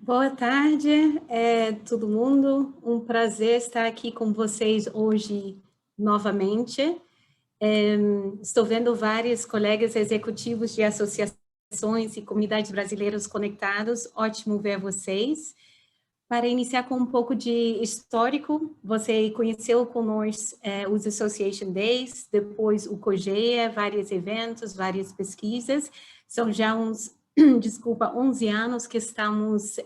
Boa tarde, todo mundo. Um prazer estar aqui com vocês hoje novamente. Estou vendo vários colegas executivos de associações e comunidades brasileiras conectados. Ótimo ver vocês. Para iniciar com um pouco de histórico, você conheceu conosco os Association Days, depois o COGEA, vários eventos, várias pesquisas. São já uns 11 anos que estamos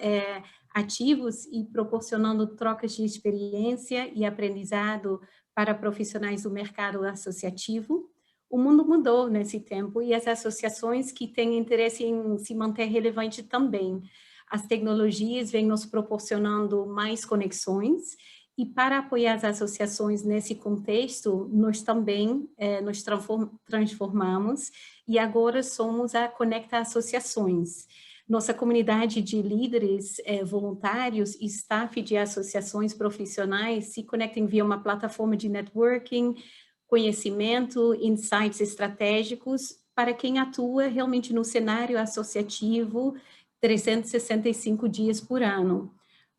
ativos e proporcionando trocas de experiência e aprendizado para profissionais do mercado associativo. O mundo mudou nesse tempo e as associações que têm interesse em se manter relevante também. As tecnologias vêm nos proporcionando mais conexões e para apoiar as associações nesse contexto, nós também nos transformamos e agora somos a CONECTAA Associações. Nossa comunidade de líderes, voluntários e staff de associações profissionais se conectam via uma plataforma de networking, conhecimento, insights estratégicos para quem atua realmente no cenário associativo 365 dias por ano.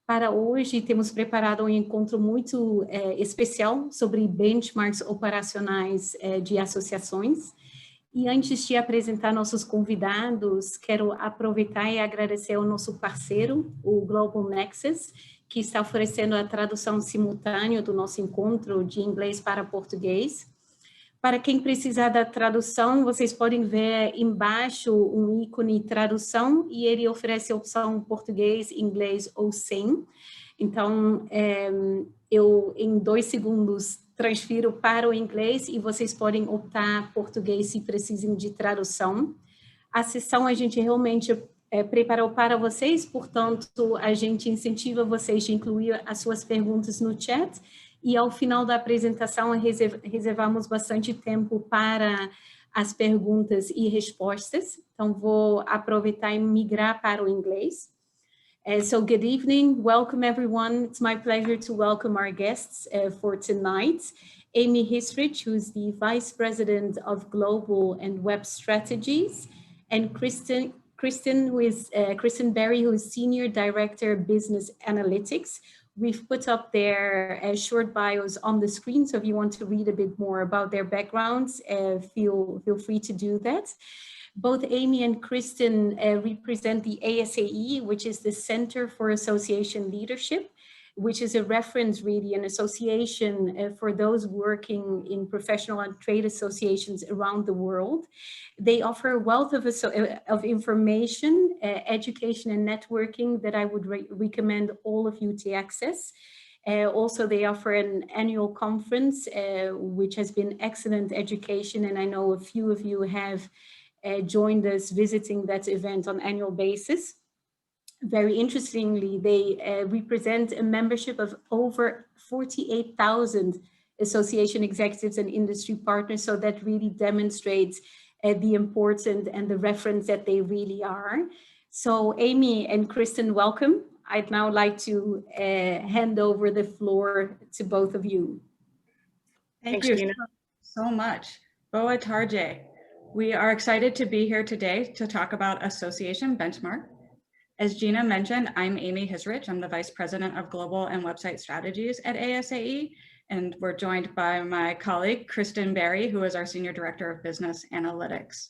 Para hoje, temos preparado um encontro muito especial sobre benchmarks operacionais de associações. E antes de apresentar nossos convidados, quero aproveitar e agradecer ao nosso parceiro, o Global Nexus, que está oferecendo a tradução simultânea do nosso encontro de inglês para português. Para quem precisar da tradução, vocês podem ver embaixo um ícone tradução e ele oferece a opção português, inglês ou sem. Então, eu em 2 segundos transfiro para o inglês e vocês podem optar português se precisem de tradução. A sessão a gente realmente preparou para vocês, portanto, a gente incentiva vocês de incluir as suas perguntas no chat. E ao final da apresentação, reservamos bastante tempo para as perguntas e respostas. Então, vou aproveitar e migrar para o inglês. So good evening, welcome everyone. It's my pleasure to welcome our guests for tonight. Amy Hissrich, who's the Vice President of Global and Web Strategies, and Christin Berry, who is Senior Director Business Analytics. We've put up their short bios on the screen, so if you want to read a bit more about their backgrounds, feel free to do that. Both Amy and Christin represent the ASAE, which is the Center for Association Leadership, which is a reference, really, an association for those working in professional and trade associations around the world. They offer a wealth of information, education and networking that I would recommend all of you to access. Also, they offer an annual conference, which has been excellent education, and I know a few of you have joined us visiting that event on an annual basis. Very interestingly, they represent a membership of over 48,000 association executives and industry partners, so that really demonstrates the importance and the reference that they really are. So Amy and Christin, welcome. I'd now like to hand over the floor to both of you. Thanks, you Gina. So much. Boa tarde. We are excited to be here today to talk about Association Benchmark. As Gina mentioned, I'm Amy Hissrich. I'm the Vice President of Global and Website Strategies at ASAE, and we're joined by my colleague, Christin Berry, who is our Senior Director of Business Analytics.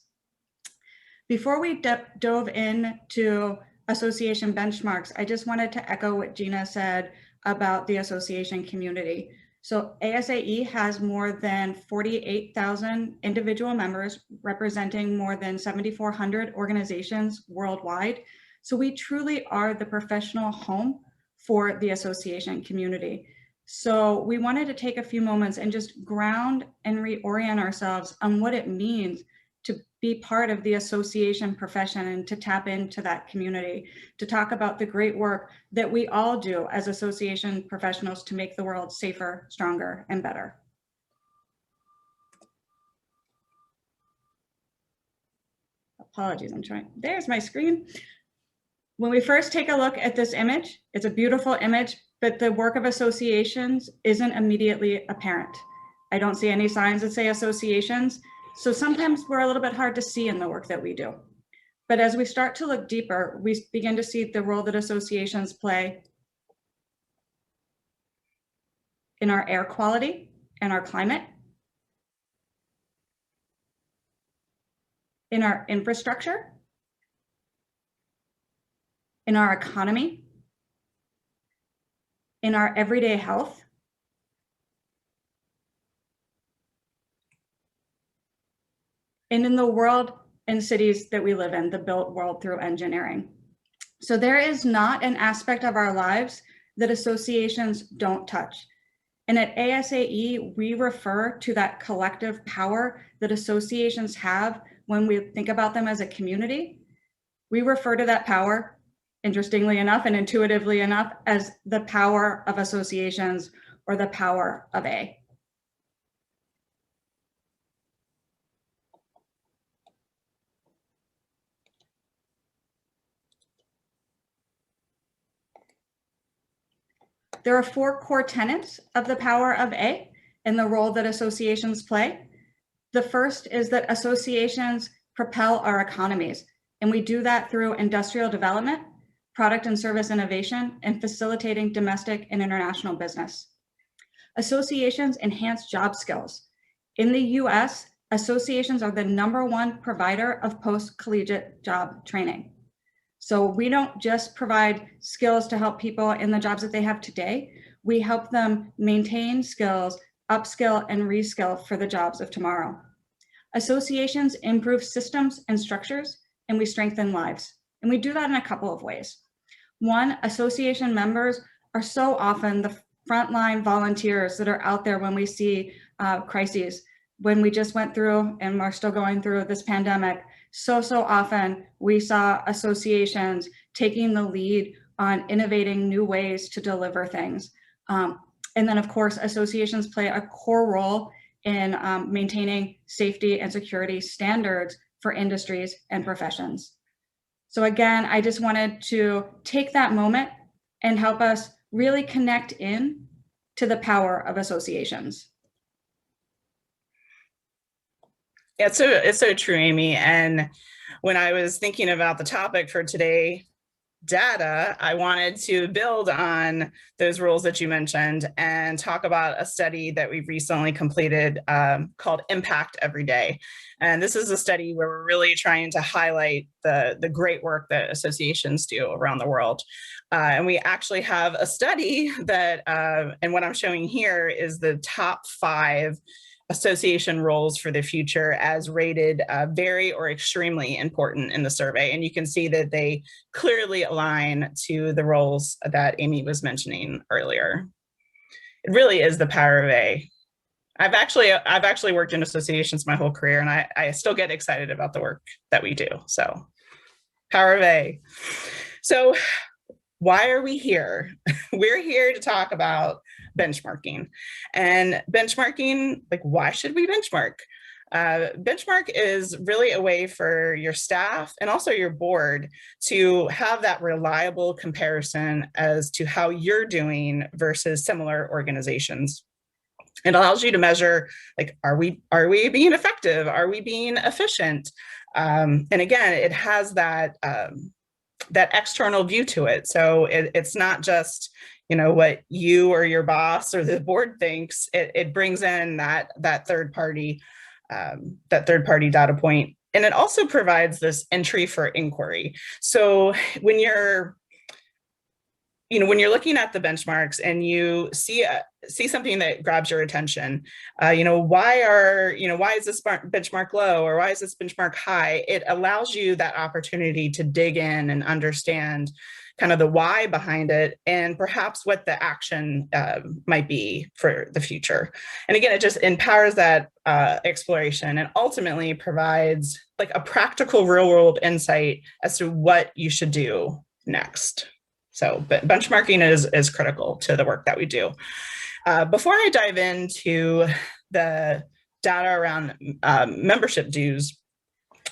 Before we dove into association benchmarks, I just wanted to echo what Gina said about the association community. So ASAE has more than 48,000 individual members representing more than 7,400 organizations worldwide. So we truly are the professional home for the association community. So we wanted to take a few moments and just ground and reorient ourselves on what it means to be part of the association profession and to tap into that community, to talk about the great work that we all do as association professionals to make the world safer, stronger, and better. Apologies, there's my screen. When we first take a look at this image, it's a beautiful image, but the work of associations isn't immediately apparent. I don't see any signs that say associations. So sometimes we're a little bit hard to see in the work that we do. But as we start to look deeper, we begin to see the role that associations play in our air quality and our climate, in our infrastructure, in our economy, in our everyday health, and in the world and cities that we live in, the built world through engineering. So there is not an aspect of our lives that associations don't touch. And at ASAE, we refer to that collective power that associations have when we think about them as a community. We refer to that power, interestingly enough and intuitively enough, as the power of associations or the power of A. There are 4 core tenets of the power of A and the role that associations play. The first is that associations propel our economies, and we do that through industrial development, product and service innovation, and facilitating domestic and international business. Associations enhance job skills. In the US, associations are the #1 provider of post-collegiate job training. So we don't just provide skills to help people in the jobs that they have today. We help them maintain skills, upskill, and reskill for the jobs of tomorrow. Associations improve systems and structures, and we strengthen lives. And we do that in a couple of ways. One, association members are so often the frontline volunteers that are out there when we see crises. When we just went through and we're still going through this pandemic, so often we saw associations taking the lead on innovating new ways to deliver things. And then of course, associations play a core role in maintaining safety and security standards for industries and professions. So again, I just wanted to take that moment and help us really connect in to the power of associations. Yeah, it's so true, Amy. And when I was thinking about the topic for today, data, I wanted to build on those rules that you mentioned and talk about a study that we've recently completed called Impact Every Day. And this is a study where we're really trying to highlight the great work that associations do around the world. And we actually have a study that, and what I'm showing here is the top 5 association roles for the future as rated very or extremely important in the survey. And you can see that they clearly align to the roles that Amy was mentioning earlier. It really is the power of A. I've actually worked in associations my whole career, and I still get excited about the work that we do. So power of A. So why are we here? We're here to talk about benchmarking. And benchmarking, like, why should we benchmark? Benchmark is really a way for your staff and also your board to have that reliable comparison as to how you're doing versus similar organizations. It allows you to measure, like, are we being effective? Are we being efficient? And again, it has that that external view to it. So it's not just, you know, what you or your boss or the board thinks. It brings in that third party data point, and it also provides this entry for inquiry. So when you're looking at the benchmarks and you see something that grabs your attention, why is this benchmark low, or why is this benchmark high? It allows you that opportunity to dig in and understand kind of the why behind it, and perhaps what the action might be for the future. And again, it just empowers that exploration and ultimately provides like a practical real world insight as to what you should do next. So benchmarking is critical to the work that we do. Before I dive into the data around membership dues,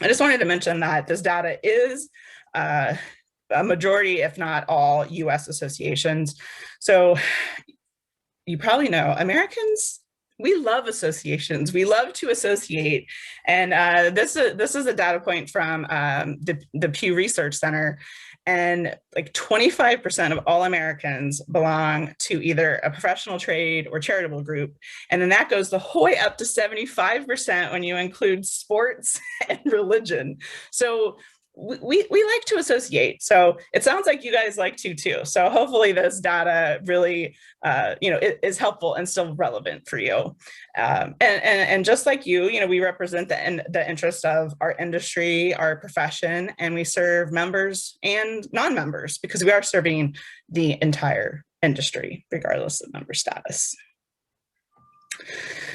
I just wanted to mention that this data is a majority, if not all, US associations. So you probably know Americans, we love associations. We love to associate. And this is a data point from the Pew Research Center. And like 25% of all Americans belong to either a professional trade or charitable group. And then that goes the whole way up to 75% when you include sports and religion. So we like to associate. So it sounds like you guys like to too. So hopefully this data really, is helpful and still relevant for you. And just like you, we represent the interest of our industry, our profession, and we serve members and non-members because we are serving the entire industry, regardless of member status.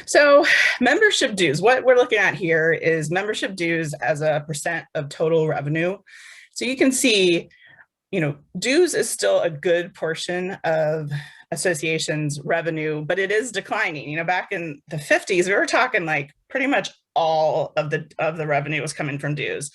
So membership dues, what we're looking at here is membership dues as a percent of total revenue. So you can see, dues is still a good portion of associations revenue, but it is declining. Back in the 50s, we were talking like pretty much all of the revenue was coming from dues.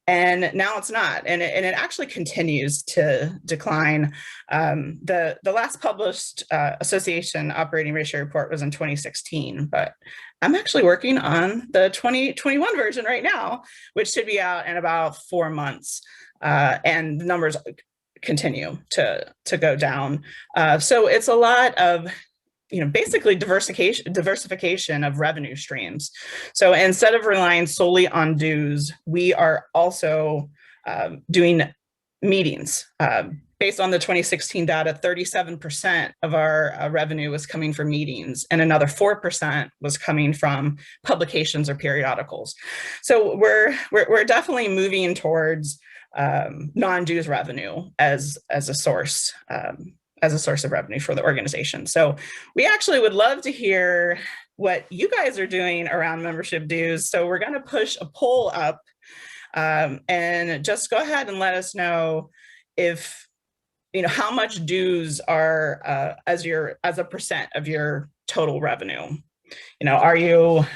And now it's not, and it actually continues to decline. The last published association operating ratio report was in 2016, but I'm actually working on the 2021 version right now, which should be out in about 4 months, and the numbers continue to go down. So it's a lot of basically diversification of revenue streams. So instead of relying solely on dues, we are also doing meetings. Based on the 2016 data, 37% of our revenue was coming from meetings, and another 4% was coming from publications or periodicals. So we're definitely moving towards non-dues revenue as a source. As a source of revenue for the organization. So we actually would love to hear what you guys are doing around membership dues. So we're going to push a poll up, and just go ahead and let us know if, how much dues are as a percent of your total revenue. Are you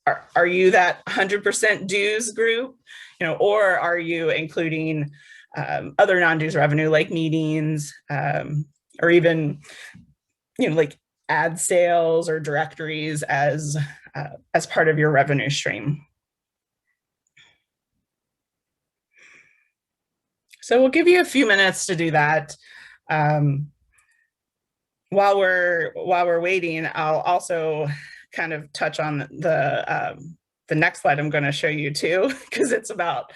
that 100% dues group, or are you including other non-dues revenue like meetings, or even, like ad sales or directories as part of your revenue stream. So we'll give you a few minutes to do that. While we're waiting, I'll also kind of touch on the next slide I'm going to show you too, because it's about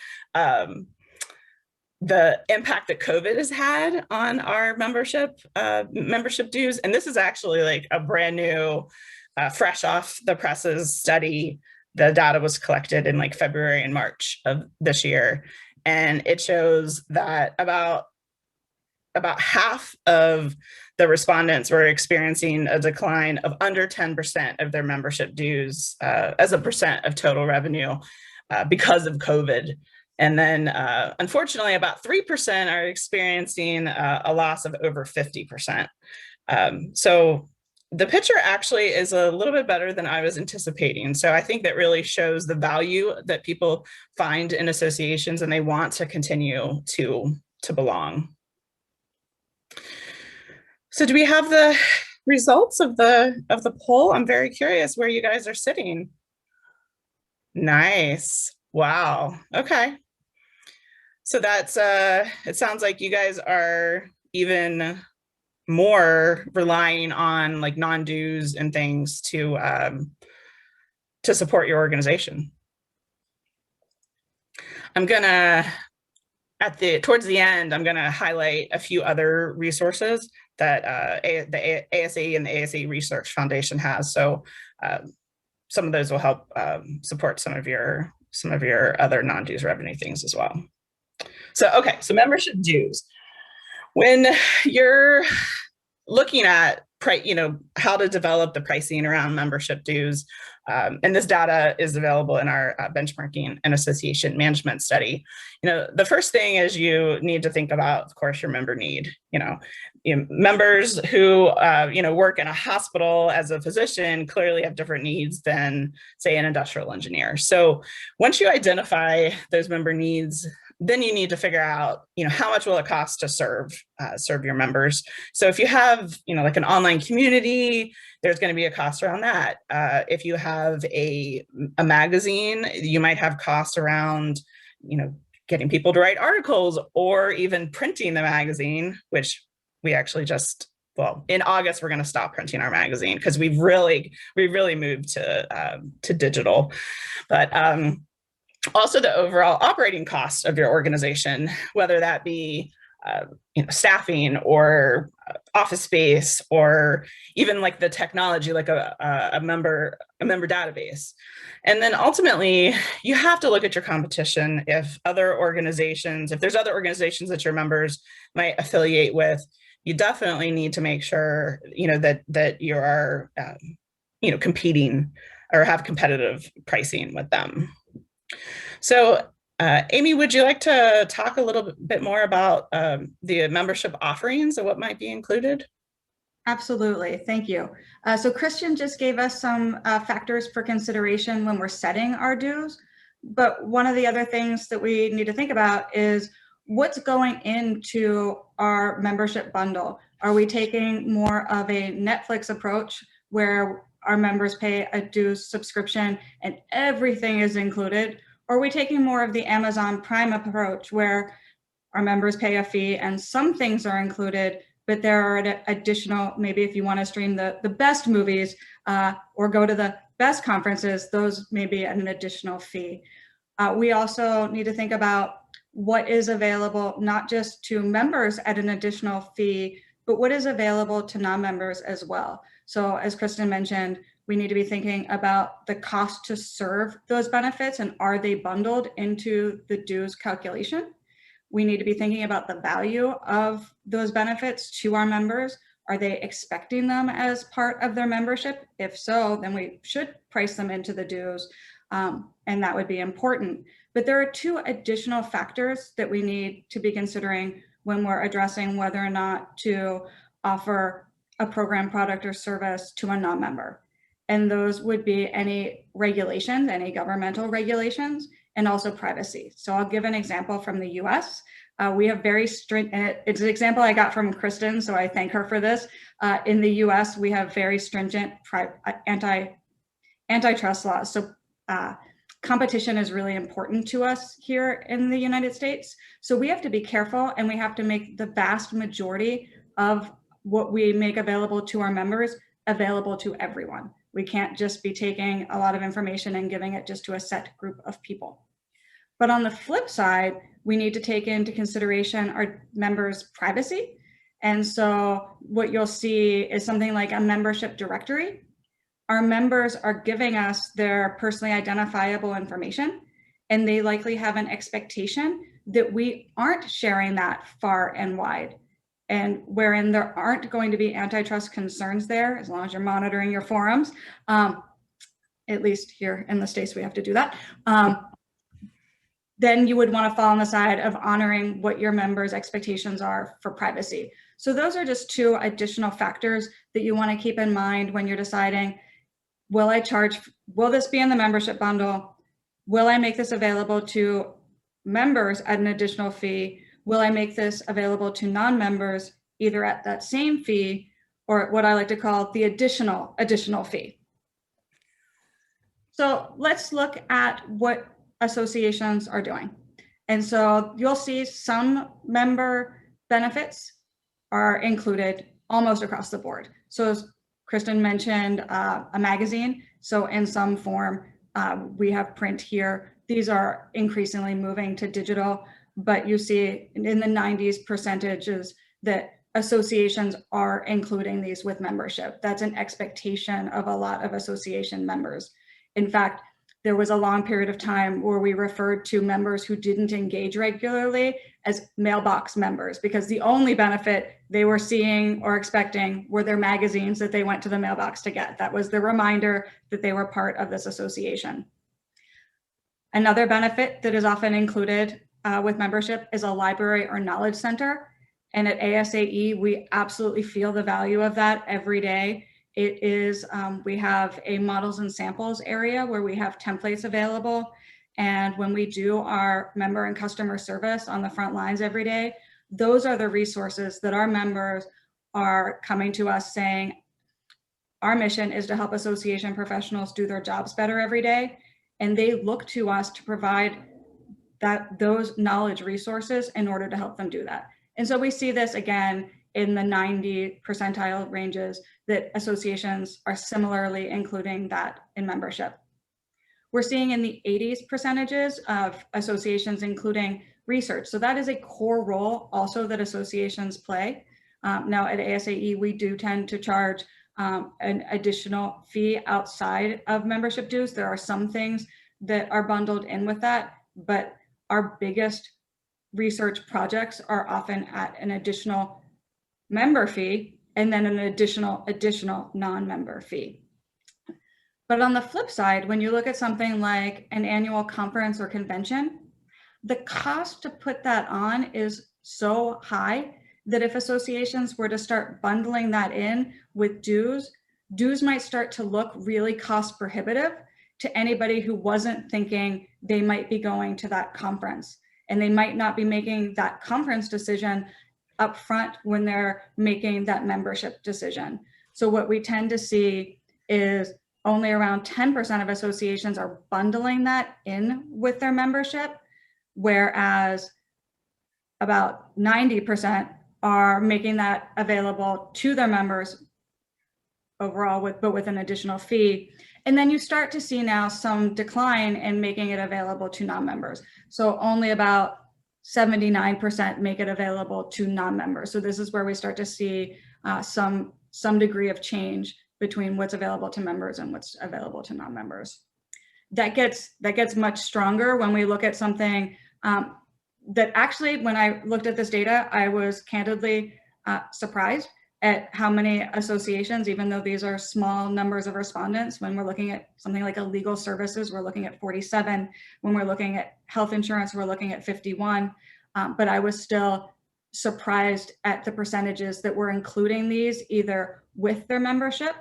the impact that COVID has had on our membership dues. And this is actually like a brand new, fresh off the presses study. The data was collected in like February and March of this year. And it shows that about half of the respondents were experiencing a decline of under 10% of their membership dues as a percent of total revenue because of COVID. And then, unfortunately, about 3% are experiencing a loss of over 50%. So the picture actually is a little bit better than I was anticipating. So I think that really shows the value that people find in associations, and they want to continue to belong. So do we have the results of the poll? I'm very curious where you guys are sitting. Nice. Wow. Okay. So that's it sounds like you guys are even more relying on like non-dues and things to support your organization. I'm gonna towards the end, I'm gonna highlight a few other resources that the ASAE and the ASAE Research Foundation has. So some of those will help support some of your other non-dues revenue things as well. So, okay, so membership dues. When you're looking at how to develop the pricing around membership dues, and this data is available in our benchmarking and association management study. The first thing is you need to think about, of course, your member need. Members who work in a hospital as a physician clearly have different needs than, say, an industrial engineer. So once you identify those member needs, then you need to figure out, how much will it cost to serve your members. So if you have, like an online community, there's going to be a cost around that. If you have a magazine, you might have costs around, getting people to write articles or even printing the magazine, which we actually in August, we're going to stop printing our magazine because we've really moved to digital. But also the overall operating cost of your organization, whether that be staffing or office space, or even like the technology, like a member database. And then ultimately, you have to look at your competition. If there's other organizations that your members might affiliate with, you definitely need to make sure that you are competing or have competitive pricing with them. So Amy, would you like to talk a little bit more about the membership offerings and what might be included? Absolutely, thank you. So Christian just gave us some factors for consideration when we're setting our dues, but one of the other things that we need to think about is what's going into our membership bundle. Are we taking more of a Netflix approach where our members pay a dues subscription and everything is included? Or are we taking more of the Amazon Prime approach where our members pay a fee and some things are included, but there are additional, maybe if you want to stream the best movies or go to the best conferences, those may be at an additional fee. We also need to think about what is available, not just to members at an additional fee, but what is available to non-members as well. So as Kristen mentioned, we need to be thinking about the cost to serve those benefits and are they bundled into the dues calculation? We need to be thinking about the value of those benefits to our members. Are they expecting them as part of their membership? If so, then we should price them into the dues, and that would be important. But there are two additional factors that we need to be considering when we're addressing whether or not to offer a program, product, or service to a non-member. And those would be any regulations, any governmental regulations, and also privacy. So I'll give an example from the US. We have very strict, it's an example I got from Kristen, so I thank her for this. In the US, we have very stringent antitrust laws. So competition is really important to us here in the United States. So we have to be careful and we have to make the vast majority of what we make available to our members available to everyone. We can't just be taking a lot of information and giving it just to a set group of people. But on the flip side, we need to take into consideration our members' privacy. And so what you'll see is something like a membership directory. Our members are giving us their personally identifiable information, and they likely have an expectation that we aren't sharing that far and wide. And wherein there aren't going to be antitrust concerns there, as long as you're monitoring your forums, at least here in the States, we have to do that. Then you would want to fall on the side of honoring what your members' expectations are for privacy. So those are just two additional factors that you want to keep in mind when you're deciding, will this be in the membership bundle? Will I make this available to members at an additional fee? Will I make this available to non-members either at that same fee or what I like to call the additional fee? So let's look at what associations are doing. And so you'll see some member benefits are included almost across the board. So as Kristen mentioned, a magazine. So in some form, we have print here. These are increasingly moving to digital, but you see in the 90s percentages that associations are including these with membership. That's an expectation of a lot of association members. In fact, there was a long period of time where we referred to members who didn't engage regularly as mailbox members because the only benefit they were seeing or expecting were their magazines that they went to the mailbox to get. That was the reminder that they were part of this association. Another benefit that is often included with membership is a library or knowledge center. And at ASAE, we absolutely feel the value of that every day. It is, we have a models and samples area where we have templates available. And when we do our member and customer service on the front lines every day, those are the resources that our members are coming to us saying, our mission is to help association professionals do their jobs better every day. And they look to us to provide those knowledge resources in order to help them do that. And so we see this again in the 90 percentile ranges that associations are similarly including that in membership. We're seeing in the 80s percentages of associations including research. So that is a core role also that associations play. Now at ASAE, we do tend to charge an additional fee outside of membership dues. There are some things that are bundled in with that, but our biggest research projects are often at an additional member fee and then an additional non-member fee. But on the flip side, when you look at something like an annual conference or convention, the cost to put that on is so high that if associations were to start bundling that in with dues might start to look really cost prohibitive to anybody who wasn't thinking they might be going to that conference. And they might not be making that conference decision up front when they're making that membership decision. So what we tend to see is only around 10% of associations are bundling that in with their membership, whereas about 90% are making that available to their members overall, but with an additional fee. And then you start to see now some decline in making it available to non-members. So only about 79% make it available to non-members. So this is where we start to see some degree of change between what's available to members and what's available to non-members. That gets much stronger when we look at something that actually, when I looked at this data, I was candidly surprised at how many associations, even though these are small numbers of respondents, when we're looking at something like a legal services, we're looking at 47. When we're looking at health insurance, we're looking at 51. But I was still surprised at the percentages that were including these either with their membership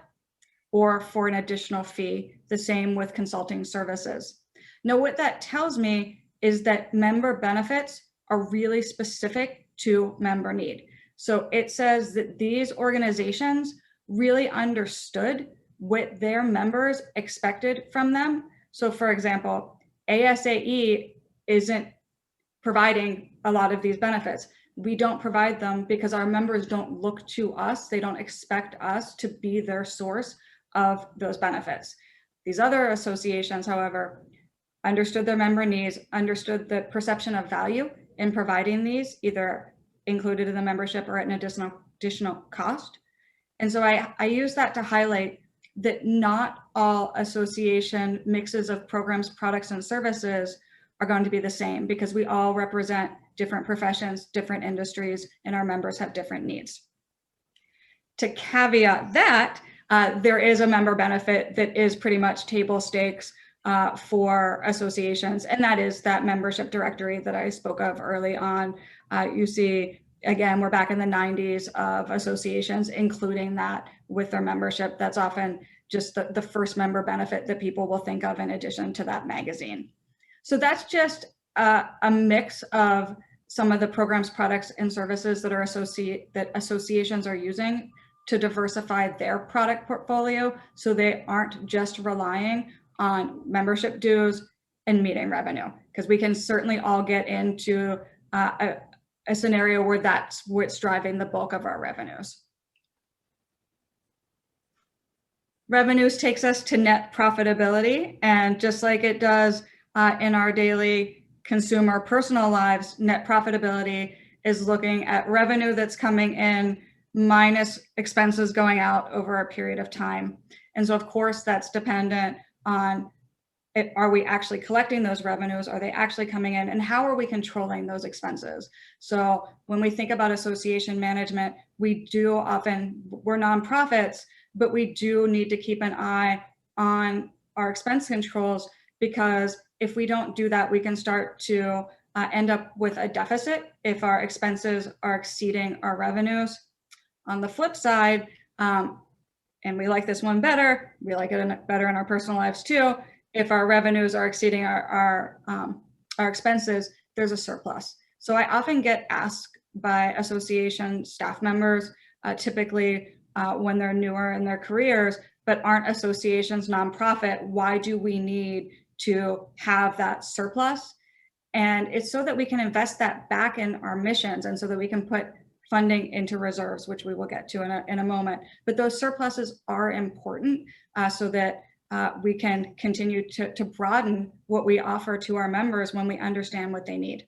or for an additional fee, the same with consulting services. Now, what that tells me is that member benefits are really specific to member need. So it says that these organizations really understood what their members expected from them. So for example, ASAE isn't providing a lot of these benefits. We don't provide them because our members don't look to us. They don't expect us to be their source of those benefits. These other associations, however, understood their member needs, understood the perception of value in providing these, either included in the membership or at an additional cost. And so I use that to highlight that not all association mixes of programs, products, and services are going to be the same because we all represent different professions, different industries, and our members have different needs. To caveat that, there is a member benefit that is pretty much table stakes for associations, and that is that membership directory that I spoke of early on. You see, again, we're back in the 90s of associations including that with their membership. That's often just the first member benefit that people will think of in addition to that magazine. So that's just a mix of some of the programs, products, and services that associations are using to diversify their product portfolio, so they aren't just relying on membership dues and meeting revenue, because we can certainly all get into a scenario where that's what's driving the bulk of our revenues. Revenues takes us to net profitability, and just like it does in our daily consumer personal lives, net profitability is looking at revenue that's coming in minus expenses going out over a period of time. And so of course that's dependent on are we actually collecting those revenues? Are they actually coming in? And how are we controlling those expenses? So when we think about association management, we're nonprofits, but we do need to keep an eye on our expense controls, because if we don't do that, we can start to end up with a deficit if our expenses are exceeding our revenues. On the flip side, and we like this one better, we like it better in our personal lives too, if our revenues are exceeding our expenses, there's a surplus. So I often get asked by association staff members, typically when they're newer in their careers, but aren't associations nonprofit, why do we need to have that surplus? And it's so that we can invest that back in our missions, and so that we can put funding into reserves, which we will get to in a moment. But those surpluses are important so that we can continue to broaden what we offer to our members when we understand what they need.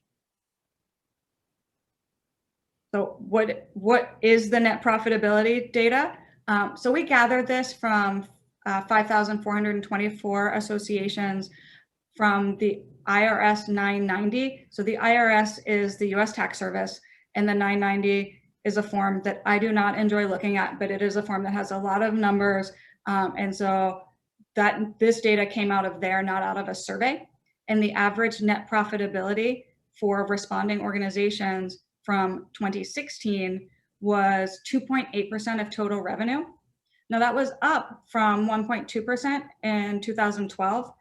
So what is the net profitability data? So we gathered this from 5,424 associations from the IRS 990. So the IRS is the US tax service, and the 990 is a form that I do not enjoy looking at, but it is a form that has a lot of numbers. And so this data came out of there, not out of a survey. And the average net profitability for responding organizations from 2016 was 2.8% of total revenue. Now that was up from 1.2% in 2012.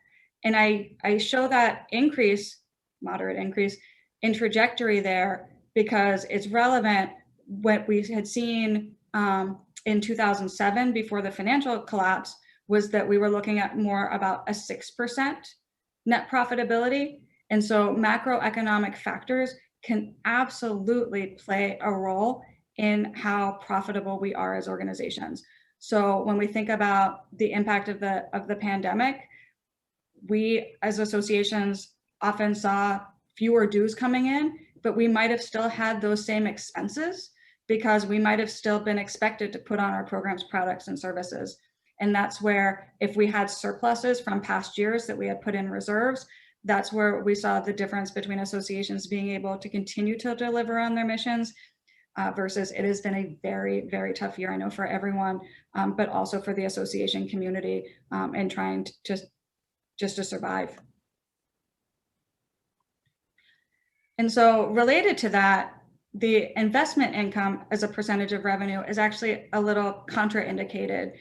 And I show that increase, moderate increase, in trajectory there because it's relevant. What we had seen in 2007 before the financial collapse was that we were looking at more about a 6% net profitability. And so macroeconomic factors can absolutely play a role in how profitable we are as organizations. So when we think about the impact of the pandemic, we as associations often saw fewer dues coming in, but we might have still had those same expenses because we might have still been expected to put on our programs, products, and services. And that's where, if we had surpluses from past years that we had put in reserves, that's where we saw the difference between associations being able to continue to deliver on their missions versus it has been a very, very tough year, I know, for everyone, but also for the association community and trying to just to survive. And so related to that, the investment income as a percentage of revenue is actually a little contraindicated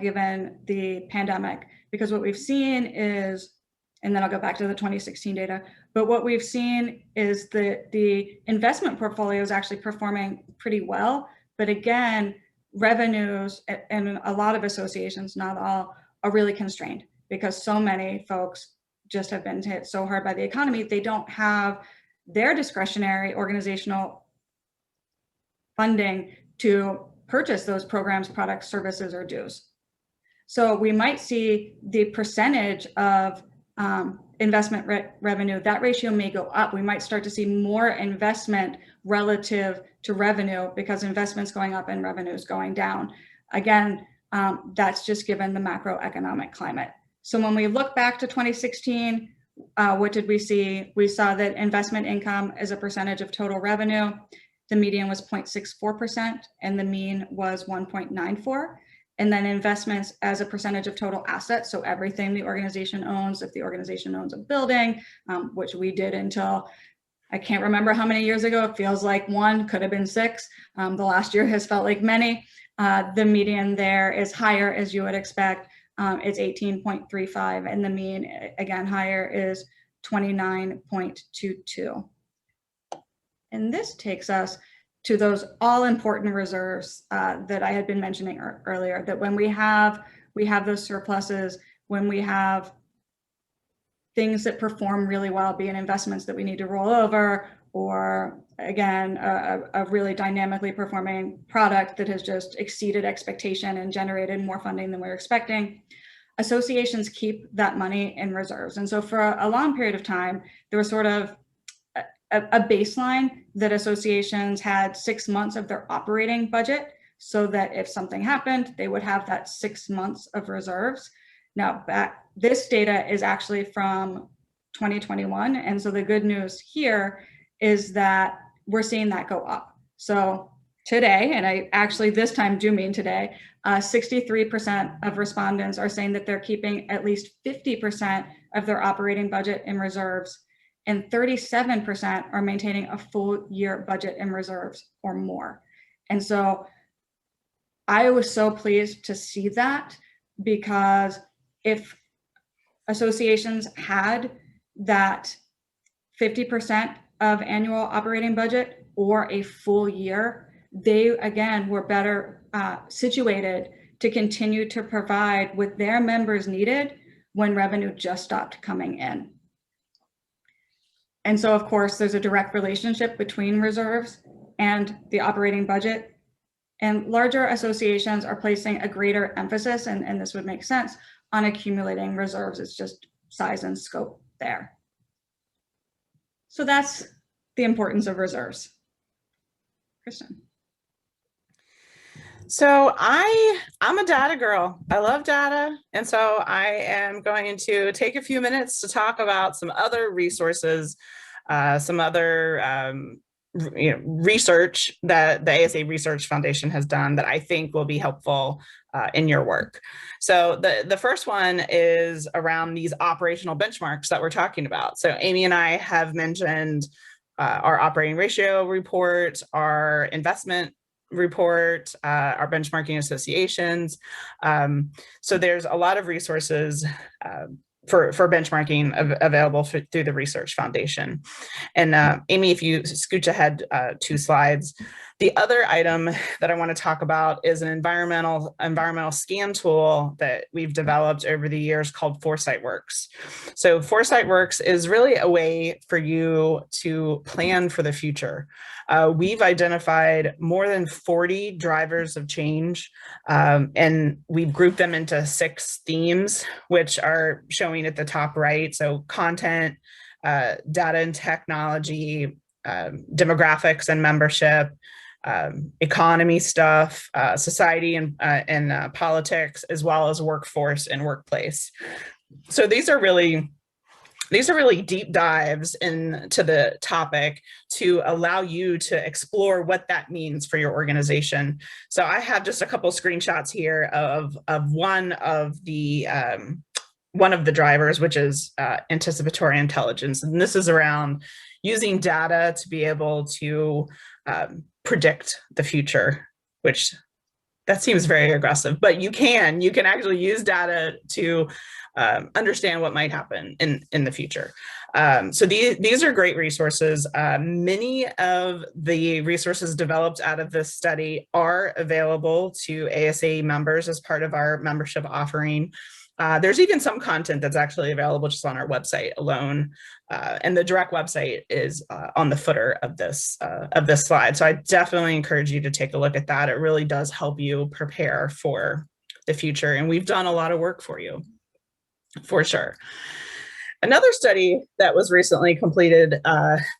given the pandemic, because what we've seen is, and then I'll go back to the 2016 data, but what we've seen is that the investment portfolio is actually performing pretty well. But again, revenues and a lot of associations, not all, are really constrained because so many folks just have been hit so hard by the economy, they don't have their discretionary organizational funding to purchase those programs, products, services, or dues. So we might see the percentage of investment revenue, that ratio may go up. We might start to see more investment relative to revenue because investment's going up and revenue's going down. Again, that's just given the macroeconomic climate. So when we look back to 2016, what did we see? We saw that investment income as a percentage of total revenue, the median was 0.64% and the mean was 1.94%. And then investments as a percentage of total assets, so everything the organization owns, if the organization owns a building, which we did until, I can't remember how many years ago, it feels like one, could have been 6. The last year has felt like many. The median there is higher, as you would expect. It's 18.35, and the mean, again, higher, is 29.22. And this takes us to those all-important reserves that I had been mentioning earlier, that when we have those surpluses, when we have things that perform really well, be it investments that we need to roll over, or again, a really dynamically performing product that has just exceeded expectation and generated more funding than we were expecting, associations keep that money in reserves. And so for a long period of time, there was sort of a baseline that associations had 6 months of their operating budget, so that if something happened, they would have that 6 months of reserves. Now, this data is actually from 2021. And so the good news here is that we're seeing that go up. So today, and I actually this time do mean today, 63% of respondents are saying that they're keeping at least 50% of their operating budget in reserves, and 37% are maintaining a full year budget in reserves or more. And so I was so pleased to see that, because if associations had that 50% of annual operating budget or a full year, they again were better situated to continue to provide what their members needed when revenue just stopped coming in. And so, of course, there's a direct relationship between reserves and the operating budget. And larger associations are placing a greater emphasis, and this would make sense, on accumulating reserves. It's just size and scope there. So that's the importance of reserves. Christin. So I'm a data girl. I love data. And so I am going to take a few minutes to talk about some other resources, some other research that the ASA Research Foundation has done that I think will be helpful in your work. So the first one is around these operational benchmarks that we're talking about. So Amy and I have mentioned our operating ratio report, our investment report, our benchmarking associations. So there's a lot of resources for benchmarking available through the Research Foundation. And Amy, if you scooch ahead 2 slides, the other item that I want to talk about is an environmental scan tool that we've developed over the years called ForesightWorks. So ForesightWorks is really a way for you to plan for the future. We've identified more than 40 drivers of change, and we've grouped them into 6 themes, which are showing at the top right. So content, data and technology, demographics and membership, economy stuff, society and politics, as well as workforce and workplace. So these are really deep dives into the topic to allow you to explore what that means for your organization. So I have just a couple screenshots here of one of the drivers, which is anticipatory intelligence. And this is around using data to be able to predict the future, which that seems very aggressive, but you can actually use data to understand what might happen in the future. So these are great resources. Many of the resources developed out of this study are available to ASA members as part of our membership offering. There's even some content that's actually available just on our website alone. And the direct website is on the footer of this slide. So I definitely encourage you to take a look at that. It really does help you prepare for the future. And we've done a lot of work for you, for sure. Another study that was recently completed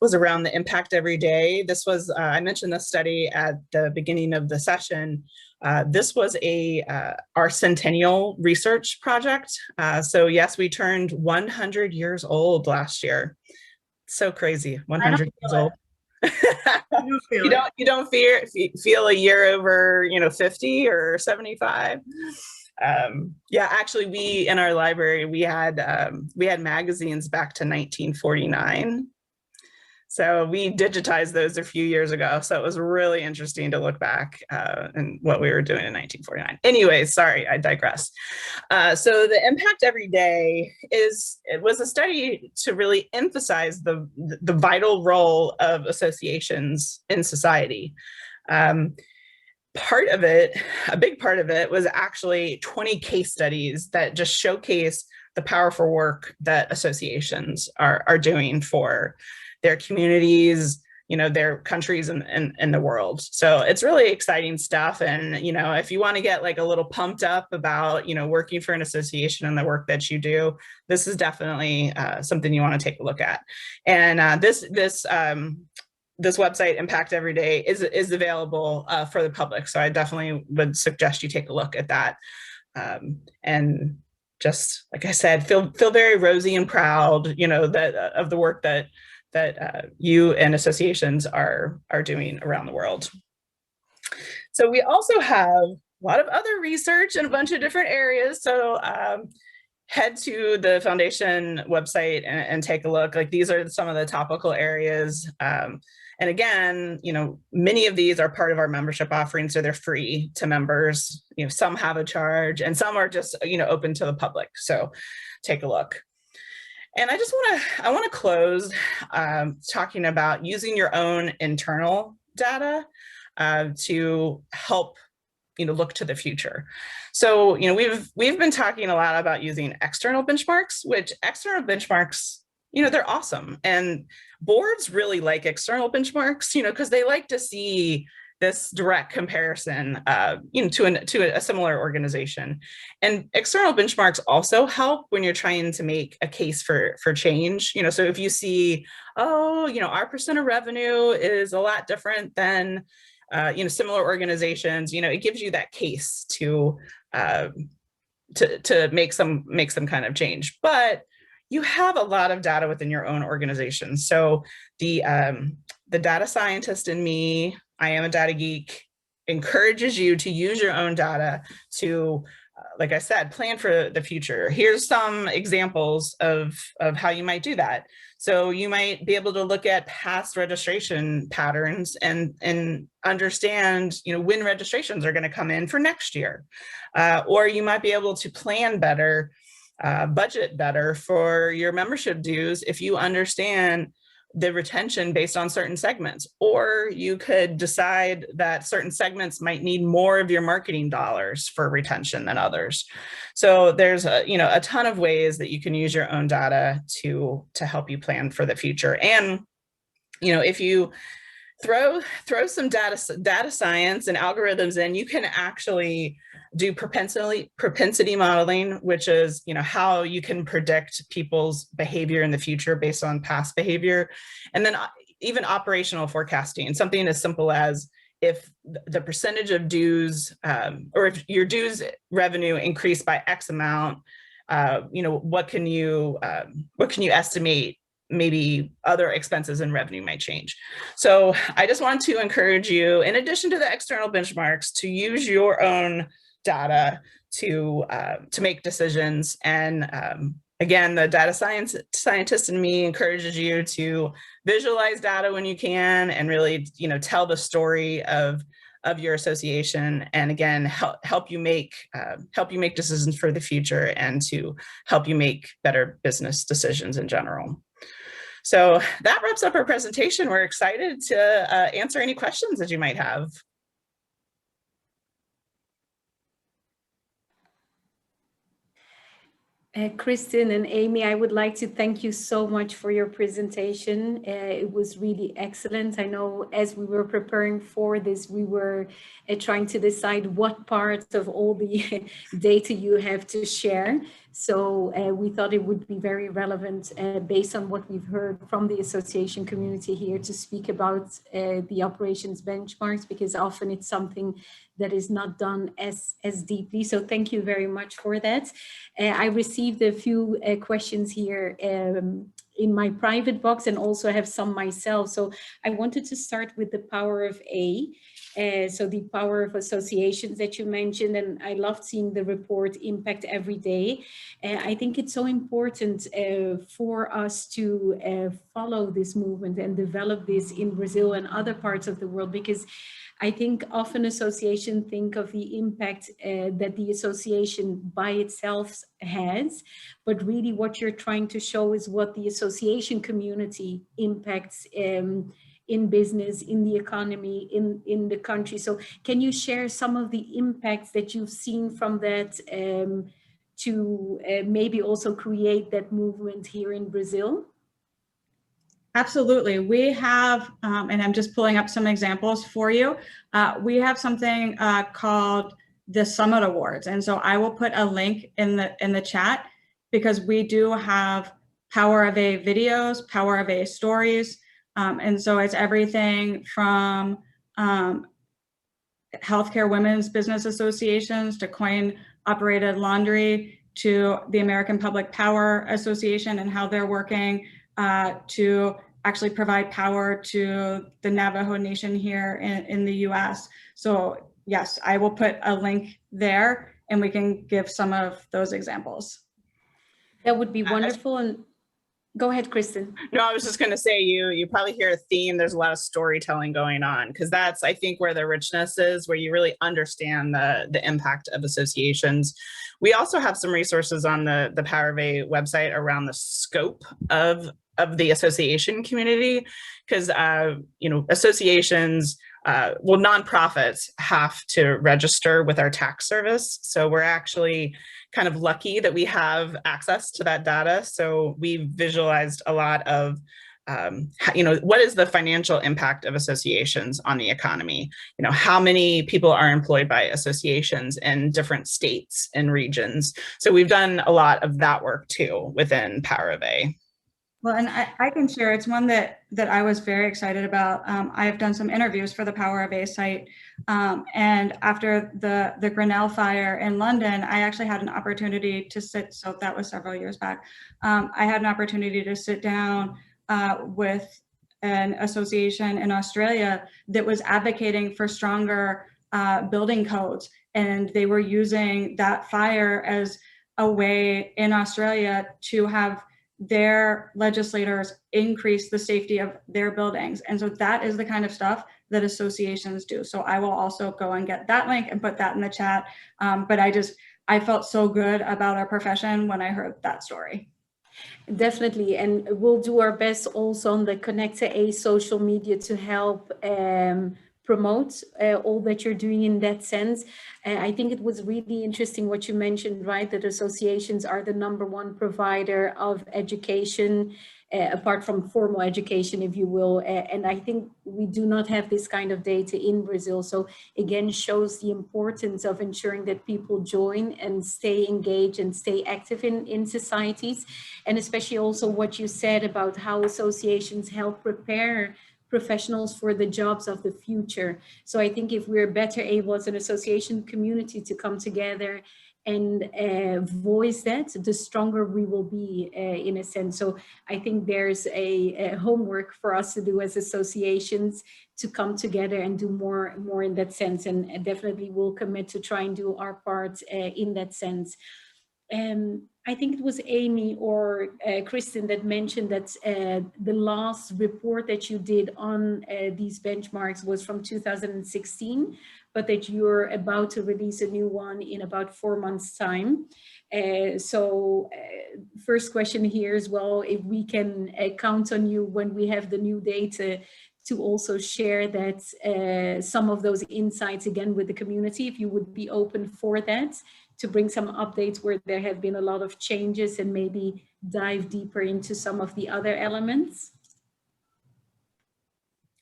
was around the impact every day. This was, I mentioned this study at the beginning of the session. This was our centennial research project. So yes, we turned 100 years old last year. So crazy, 100 years old. You don't feel a year over, 50 or 75. Yeah, actually, we in our library we had magazines back to 1949. So we digitized those a few years ago. So it was really interesting to look back and what we were doing in 1949. Anyways, sorry, I digress. So the impact every day was a study to really emphasize the vital role of associations in society. Part of it, a big part of it, was actually 20 case studies that just showcase the powerful work that associations are doing for their communities, their countries and the world. So it's really exciting stuff. And, if you want to get like a little pumped up about, working for an association and the work that you do, this is definitely something you want to take a look at. And this website, Impact Every Day, is available for the public. So I definitely would suggest you take a look at that. And just like I said, feel very rosy and proud, of the work that you and associations are doing around the world. So we also have a lot of other research in a bunch of different areas. So head to the foundation website and take a look. Like, these are some of the topical areas. And again, many of these are part of our membership offering, so they're free to members. Some have a charge and some are just, open to the public. So take a look. And I just want to close talking about using your own internal data to help look to the future. So we've been talking a lot about using external benchmarks, which external benchmarks, they're awesome, and boards really like external benchmarks, because they like to see this direct comparison, to a similar organization. And external benchmarks also help when you're trying to make a case for change. So if you see, our percent of revenue is a lot different than, similar organizations, it gives you that case to make some kind of change. But you have a lot of data within your own organization. So the data scientist in me, I am a data geek, encourages you to use your own data to, like I said, plan for the future. Here's some examples of how you might do that. So you might be able to look at past registration patterns and understand, when registrations are going to come in for next year. Or you might be able to plan better, budget better for your membership dues if you understand the retention based on certain segments. Or you could decide that certain segments might need more of your marketing dollars for retention than others. So there's a ton of ways that you can use your own data to help you plan for the future. And if you throw some data science and algorithms in, you can actually do propensity modeling, which is how you can predict people's behavior in the future based on past behavior. And then even operational forecasting, something as simple as if the percentage of dues, or if your dues revenue increased by X amount, what can you estimate maybe other expenses and revenue might change. So I just want to encourage you, in addition to the external benchmarks, to use your own data to make decisions. And again, the data scientist in me encourages you to visualize data when you can, and really tell the story of your association, and again help you make decisions for the future, and to help you make better business decisions in general. So that wraps up our presentation. We're excited to answer any questions that you might have. Christin and Amy, I would like to thank you so much for your presentation. It was really excellent. I know as we were preparing for this, we were trying to decide what parts of all the data you have to share. So we thought it would be very relevant based on what we've heard from the association community here to speak about the operations benchmarks, because often it's something that is not done as deeply. So thank you very much for that. I received a few questions here in my private box, and also have some myself. So I wanted to start with the power of A. So the power of associations that you mentioned, and I loved seeing the report Impact Every Day. I think it's so important for us to follow this movement and develop this in Brazil and other parts of the world, because I think often associations think of the impact that the association by itself has, but really what you're trying to show is what the association community impacts in business, in the economy, in the country. So can you share some of the impacts that you've seen from that to maybe also create that movement here in Brazil? Absolutely. We have, and I'm just pulling up some examples for you. We have something called the Summit Awards. And so I will put a link in the chat, because we do have Power of A videos, Power of A stories. And so it's everything from healthcare women's business associations to coin operated laundry to the American Public Power Association and how they're working to actually provide power to the Navajo Nation here in the US. So yes, I will put a link there and we can give some of those examples. That would be wonderful. And Go ahead, Christin. No, I was just going to say, you probably hear a theme. There's a lot of storytelling going on, because that's, I think, where the richness is, where you really understand the impact of associations. We also have some resources on the Power of A website around the scope of the association community, because associations, nonprofits have to register with our tax service. So we're actually kind of lucky that we have access to that data. So we visualized a lot of, what is the financial impact of associations on the economy? How many people are employed by associations in different states and regions? So we've done a lot of that work too within Power of A. Well, and I can share, it's one that I was very excited about. I've done some interviews for the Power of A site. And after the Grinnell fire in London, I actually had an opportunity to sit, so that was several years back. I had an opportunity to sit down with an association in Australia that was advocating for stronger building codes. And they were using that fire as a way in Australia to have their legislators increase the safety of their buildings. And so that is the kind of stuff that associations do. So I will also go and get that link and put that in the chat. But I felt so good about our profession when I heard that story. Definitely, and we'll do our best also on the CONECTAA social media to help promote all that you're doing in that sense. I think it was really interesting what you mentioned, right? That associations are the #1 provider of education, apart from formal education, if you will. And I think we do not have this kind of data in Brazil. So again, shows the importance of ensuring that people join and stay engaged and stay active in societies. And especially also what you said about how associations help prepare professionals for the jobs of the future. So I think if we're better able as an association community to come together and voice that, the stronger we will be in a sense. So I think there's a homework for us to do as associations to come together and do more in that sense. And definitely we'll commit to try and do our part in that sense. I think it was Amy or Christin that mentioned that the last report that you did on these benchmarks was from 2016, but that you're about to release a new one in about 4 months' time. So first question here as well, if we can count on you when we have the new data to also share that some of those insights again with the community, if you would be open for that, to bring some updates where there have been a lot of changes and maybe dive deeper into some of the other elements.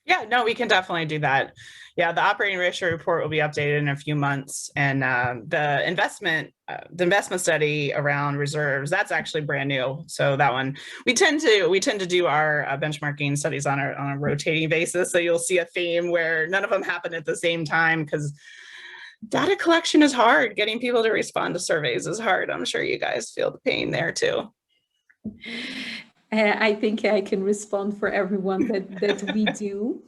Yeah, no, we can definitely do that. Yeah, the operating ratio report will be updated in a few months, and the investment study around reserves, that's actually brand new. So that one we tend to do our benchmarking studies on a rotating basis. So you'll see a theme where none of them happen at the same time, because data collection is hard. Getting people to respond to surveys is hard. I'm sure you guys feel the pain there too. I think I can respond for everyone that we do.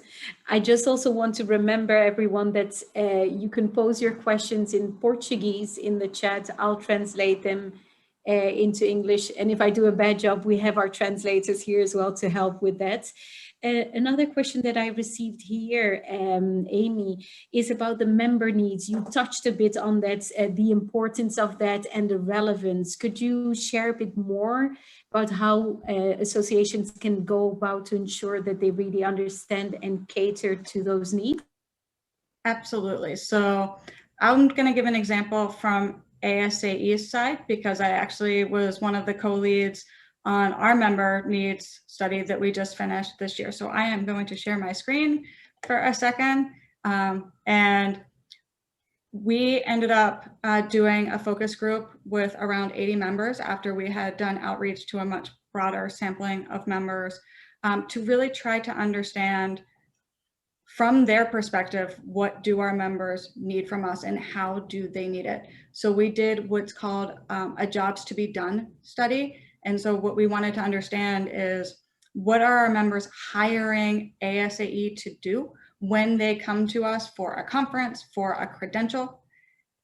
I just also want to remember everyone that you can pose your questions in Portuguese in the chat. I'll translate them into English. And if I do a bad job, we have our translators here as well to help with that. Another question that I received here, Amy, is about the member needs. You touched a bit on that, the importance of that and the relevance. Could you share a bit more about how associations can go about to ensure that they really understand and cater to those needs? Absolutely. So I'm going to give an example from ASAE's side, because I actually was one of the co-leads on our member needs study that we just finished this year. So I am going to share my screen for a second. And we ended up doing a focus group with around 80 members after we had done outreach to a much broader sampling of members to really try to understand from their perspective, what do our members need from us and how do they need it? So we did what's called a jobs to be done study. And so what we wanted to understand is, what are our members hiring ASAE to do when they come to us for a conference, for a credential?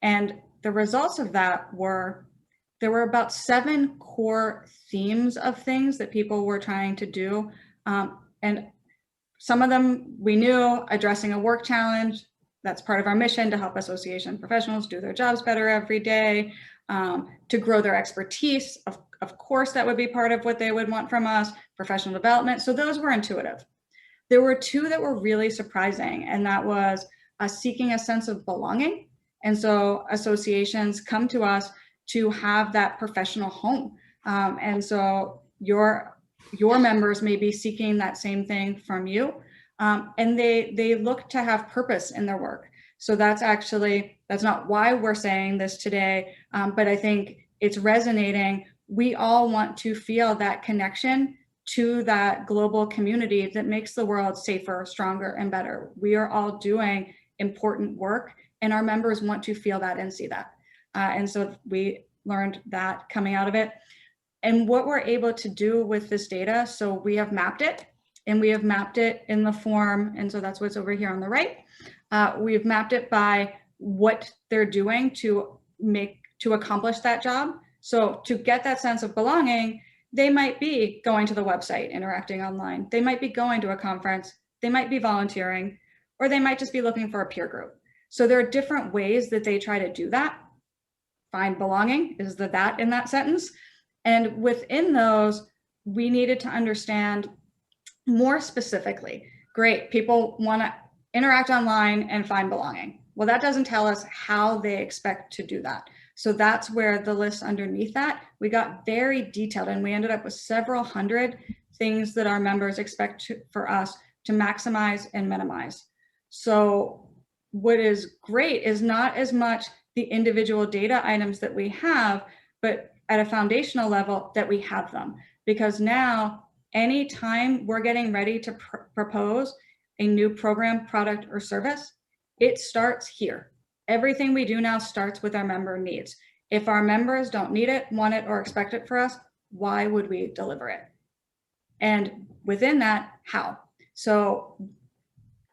And the results of that were there were about 7 core themes of things that people were trying to do. And some of them we knew: addressing a work challenge. That's part of our mission, to help association professionals do their jobs better every day, to grow their expertise. Of course, that would be part of what they would want from us, professional development. So those were intuitive. There were 2 that were really surprising, and that was seeking a sense of belonging. And so associations come to us to have that professional home. And so your members may be seeking that same thing from you. And they look to have purpose in their work. So that's not why we're saying this today, but I think it's resonating. We all want to feel that connection to that global community that makes the world safer, stronger, and better. We are all doing important work, and our members want to feel that and see that. And so we learned that coming out of it. And what we're able to do with this data, so we have mapped it, and we have mapped it in the form, and so that's what's over here on the right. We've mapped it by what they're doing to accomplish that job. So to get that sense of belonging, they might be going to the website, interacting online. They might be going to a conference. They might be volunteering, or they might just be looking for a peer group. So there are different ways that they try to do that. Find belonging is the that in that sentence. And within those, we needed to understand more specifically. Great, people want to interact online and find belonging. Well, that doesn't tell us how they expect to do that. So that's where the list underneath that, we got very detailed, and we ended up with several hundred things that our members expect for us to maximize and minimize. So what is great is not as much the individual data items that we have, but at a foundational level that we have them. Because now, anytime we're getting ready to propose a new program, product, or service, it starts here. Everything we do now starts with our member needs. If our members don't need it, want it, or expect it for us, why would we deliver it? And within that, how? So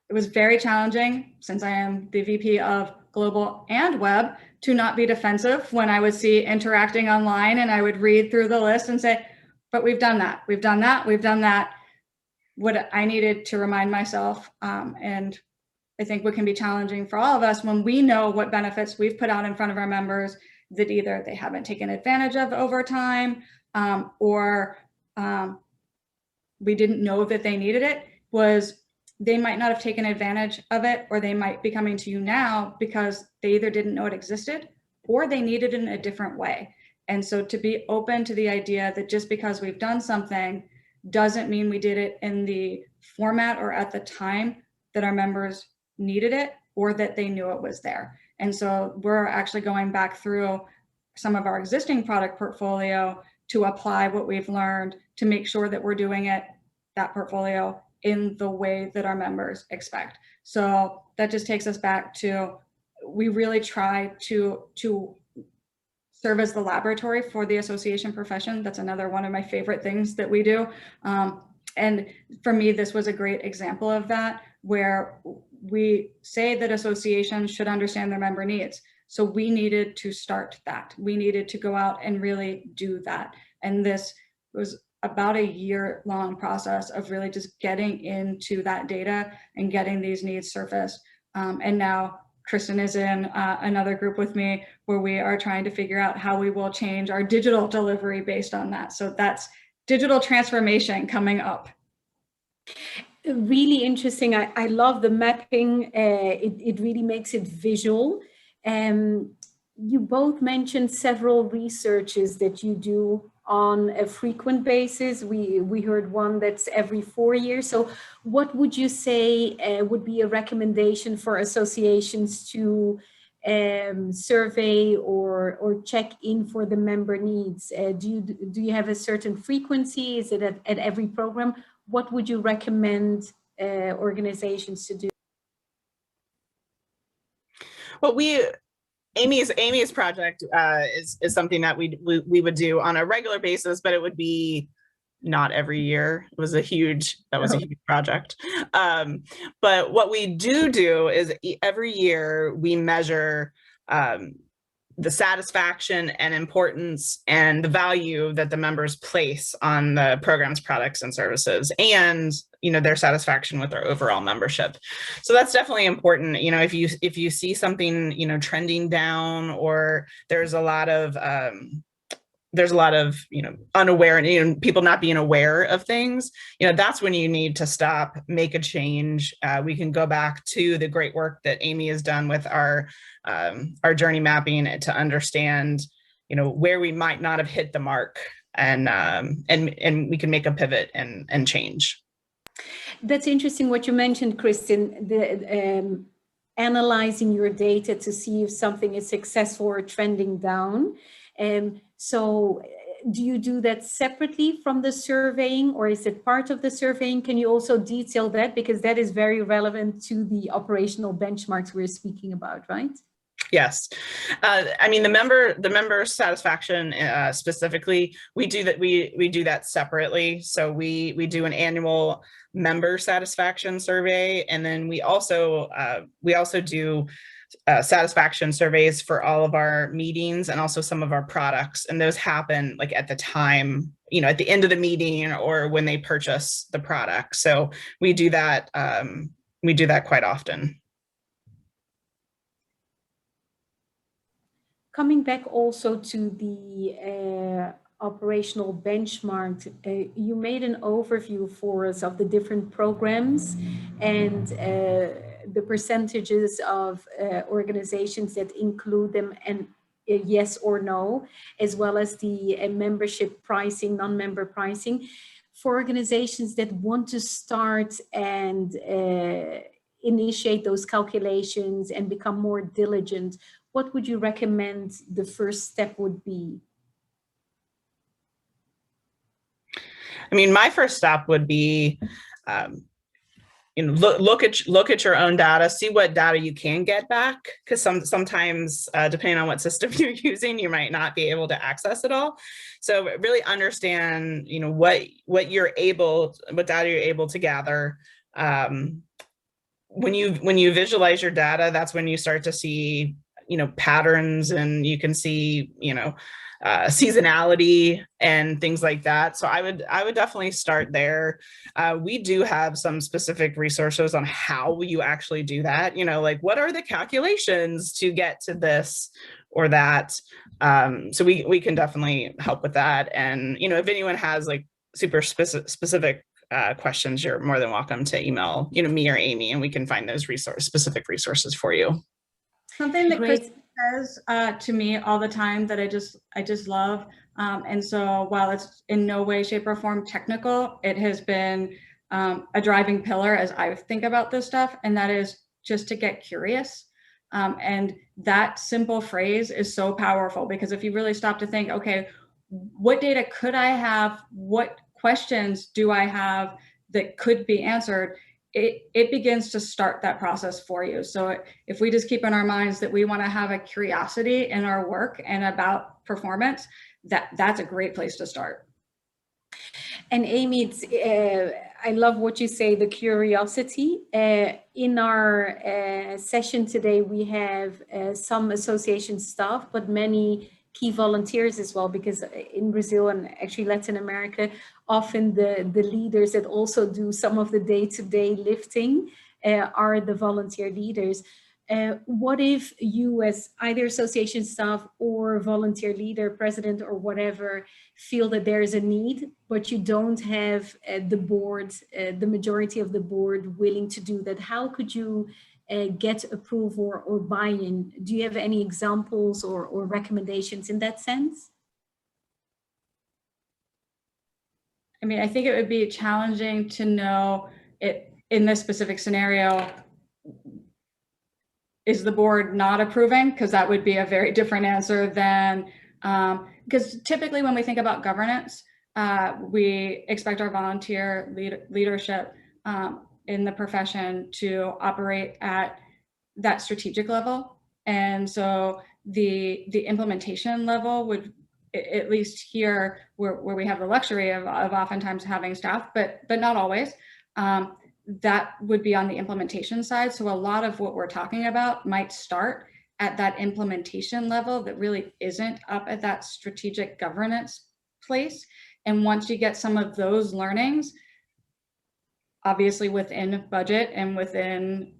it was very challenging, since I am the VP of Global and Web, to not be defensive when I would see interacting online and I would read through the list and say, but we've done that, we've done that, we've done that. What I needed to remind myself, and I think what can be challenging for all of us, when we know what benefits we've put out in front of our members that either they haven't taken advantage of over time, or we didn't know that they needed it, was they might not have taken advantage of it, or they might be coming to you now because they either didn't know it existed or they needed it in a different way. And so to be open to the idea that just because we've done something doesn't mean we did it in the format or at the time that our members needed it or that they knew it was there. And so we're actually going back through some of our existing product portfolio to apply what we've learned to make sure that we're doing it, that portfolio, in the way that our members expect. So that just takes us back to, we really try to serve as the laboratory for the association profession. That's another one of my favorite things that we do. And for me, this was a great example of that, where we say that associations should understand their member needs. So we needed to start that. We needed to go out and really do that. And this was about a year-long process of really just getting into that data and getting these needs surfaced. And now Christin is in another group with me where we are trying to figure out how we will change our digital delivery based on that. So that's digital transformation coming up. Really interesting. I love the mapping. It really makes it visual. You both mentioned several researches that you do on a frequent basis. We heard one that's every 4 years. So what would you say would be a recommendation for associations to survey or check in for the member needs? Do you have a certain frequency? Is it at every program? What would you recommend organizations to do? Well, Amy's project is something that we would do on a regular basis, but it would be not every year. It was a huge project. But what we do is every year we measure the satisfaction and importance and the value that the members place on the program's products and services, and their satisfaction with their overall membership. So that's definitely important. If you see something trending down, or there's a lot of unaware and people not being aware of things, that's when you need to stop, make a change. We can go back to the great work that Amy has done with our journey mapping to understand, where we might not have hit the mark, and we can make a pivot and change. That's interesting what you mentioned, Christin, the analyzing your data to see if something is successful or trending down. So do you do that separately from the surveying, or is it part of the surveying? Can you also detail that? Because that is very relevant to the operational benchmarks we're speaking about, right? Yes. The member satisfaction specifically, we do that separately. So we do an annual member satisfaction survey, and then we also do satisfaction surveys for all of our meetings and also some of our products, and those happen like at the time, at the end of the meeting or when they purchase the product. So we do that quite often. Coming back also to the operational benchmark, you made an overview for us of the different programs and the percentages of organizations that include them, and yes or no, as well as the membership pricing, non-member pricing. For organizations that want to start and initiate those calculations and become more diligent, what would you recommend the first step would be? My first step would be, look at your own data, see what data you can get back, because sometimes depending on what system you're using, you might not be able to access it all. So really understand, what data you're able to gather. When you visualize your data, that's when you start to see patterns, and you can see seasonality and things like that. So I would definitely start there. We do have some specific resources on how you actually do that. Like what are the calculations to get to this or that? So we can definitely help with that. And if anyone has like super specific questions, you're more than welcome to email me or Amy, and we can find those specific resources for you. Something that Christin says to me all the time that I just love, and so while it's in no way, shape, or form technical, it has been a driving pillar as I think about this stuff, and that is just to get curious. And that simple phrase is so powerful, because if you really stop to think, okay, what data could I have? What questions do I have that could be answered? It begins to start that process for you. So if we just keep in our minds that we want to have a curiosity in our work and about performance, that's a great place to start. And Amy, I love what you say, the curiosity. In our session today, we have some association staff, but many key volunteers as well, because in Brazil and actually Latin America, often the leaders that also do some of the day-to-day lifting are the volunteer leaders. What if you, as either association staff or volunteer leader, president or whatever, feel that there is a need, but you don't have the board, the majority of the board willing to do that? How could you get approval or buy-in? Do you have any examples or recommendations in that sense? I think it would be challenging to know it in this specific scenario. Is the board not approving? Because that would be a very different answer than, because typically when we think about governance, we expect our volunteer leadership in the profession to operate at that strategic level. And so the implementation level would, at least here where we have the luxury of oftentimes having staff, but not always, that would be on the implementation side. So a lot of what we're talking about might start at that implementation level that really isn't up at that strategic governance place. And once you get some of those learnings, obviously within budget and within